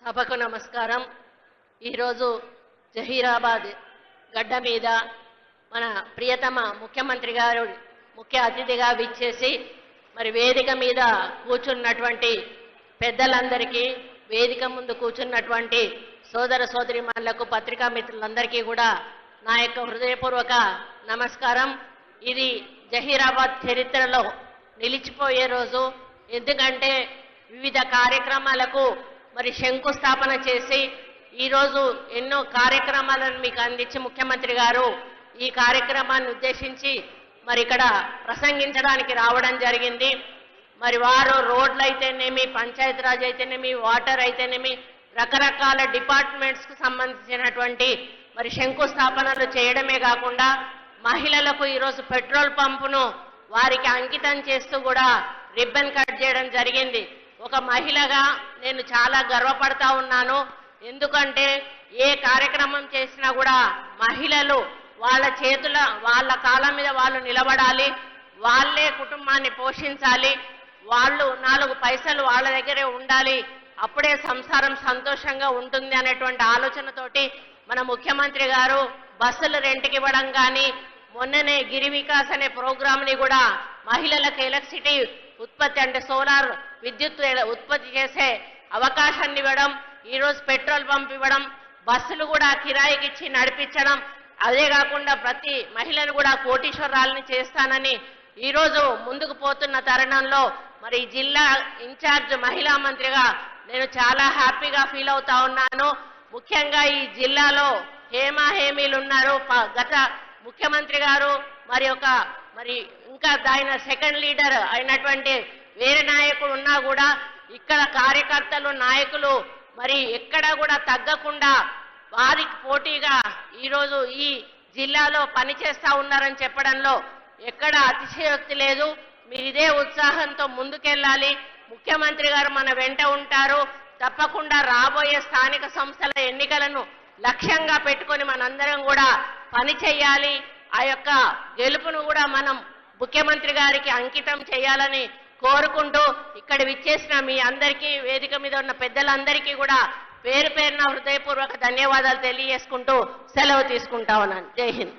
సభకు నమస్కారం. ఈరోజు జహీరాబాద్ గడ్డ మీద మన ప్రియతమ ముఖ్యమంత్రి గారు ముఖ్య అతిథిగా విచ్చేసి మరి వేదిక మీద కూర్చున్నటువంటి పెద్దలందరికీ, వేదిక ముందు కూర్చున్నటువంటి సోదర సోదరీమణులకు, పత్రికా మిత్రులందరికీ కూడా నా యొక్క హృదయపూర్వక నమస్కారం. ఇది జహీరాబాద్ చరిత్రలో నిలిచిపోయే రోజు. ఎందుకంటే వివిధ కార్యక్రమాలకు మరి శంకుస్థాపన చేసి ఈరోజు ఎన్నో కార్యక్రమాలను మీకు అందించి ముఖ్యమంత్రి గారు ఈ కార్యక్రమాన్ని ఉద్దేశించి మరి ఇక్కడ ప్రసంగించడానికి రావడం జరిగింది. మరి వారు రోడ్లు అయితేనేమి, పంచాయతీరాజ్ అయితేనేమి, వాటర్ అయితేనేమి, రకరకాల డిపార్ట్మెంట్స్కు సంబంధించినటువంటి మరి శంకుస్థాపనలు చేయడమే కాకుండా మహిళలకు ఈరోజు పెట్రోల్ పంపును వారికి అంకితం చేస్తూ కూడా రిబ్బన్ కట్ చేయడం జరిగింది. ఒక మహిళగా నేను చాలా గర్వపడతా ఉన్నాను. ఎందుకంటే ఏ కార్యక్రమం చేసినా కూడా మహిళలు వాళ్ళ కాళ్ళ మీద వాళ్ళు నిలబడాలి, వాళ్ళే కుటుంబాన్ని పోషించాలి, వాళ్ళు 4 పైసలు వాళ్ళ దగ్గరే ఉండాలి, అప్పుడే సంసారం సంతోషంగా ఉంటుంది అనేటువంటి ఆలోచనతోటి మన ముఖ్యమంత్రి గారు బస్సులు రెంట్కి ఇవ్వడం కానీ, మొన్ననే గిరి వికాస్ అనే ప్రోగ్రామ్ని కూడా మహిళలకు ఎలక్ట్రిసిటీ ఉత్పత్తి అంటే సోలార్ విద్యుత్ ఉత్పత్తి చేసే అవకాశాన్ని ఇవ్వడం, ఈరోజు పెట్రోల్ పంప్ ఇవ్వడం, బస్సులు కూడా కిరాయికి ఇచ్చి నడిపించడం, అదే కాకుండా ప్రతి మహిళను కూడా కోటీశ్వరాలని చేస్తానని ఈరోజు ముందుకు పోతున్న తరుణంలో మరి జిల్లా ఇన్ఛార్జ్ మహిళా మంత్రిగా నేను చాలా హ్యాపీగా ఫీల్ అవుతా ఉన్నాను. ముఖ్యంగా ఈ జిల్లాలో హేమీలు ఉన్నారు. గత ముఖ్యమంత్రి గారు మరి ఇంకా ఆయన సెకండ్ లీడర్ అయినటువంటి వేరే నాయకుడు ఉన్నా కూడా ఇక్కడ కార్యకర్తలు, నాయకులు మరి ఎక్కడా కూడా తగ్గకుండా వారికి పోటీగా ఈరోజు ఈ జిల్లాలో పనిచేస్తా ఉన్నారని చెప్పడంలో ఎక్కడ అతిశయోక్తి లేదు. మీరు ఇదే ఉత్సాహంతో ముందుకెళ్ళాలి. ముఖ్యమంత్రి గారు మన వెంట ఉంటారు. తప్పకుండా రాబోయే స్థానిక సంస్థల ఎన్నికలను లక్ష్యంగా పెట్టుకొని మనందరం కూడా పని చేయాలి. ఆ యొక్క గెలుపును కూడా మనం ముఖ్యమంత్రి గారికి అంకితం చేయాలని కోరుకుంటూ ఇక్కడ విచ్చేసిన మీ అందరికీ, వేదిక మీద ఉన్న పెద్దలందరికీ కూడా పేరు పేరున హృదయపూర్వక ధన్యవాదాలు తెలియజేసుకుంటూ సెలవు తీసుకుంటా ఉన్నాను. జై హింద్.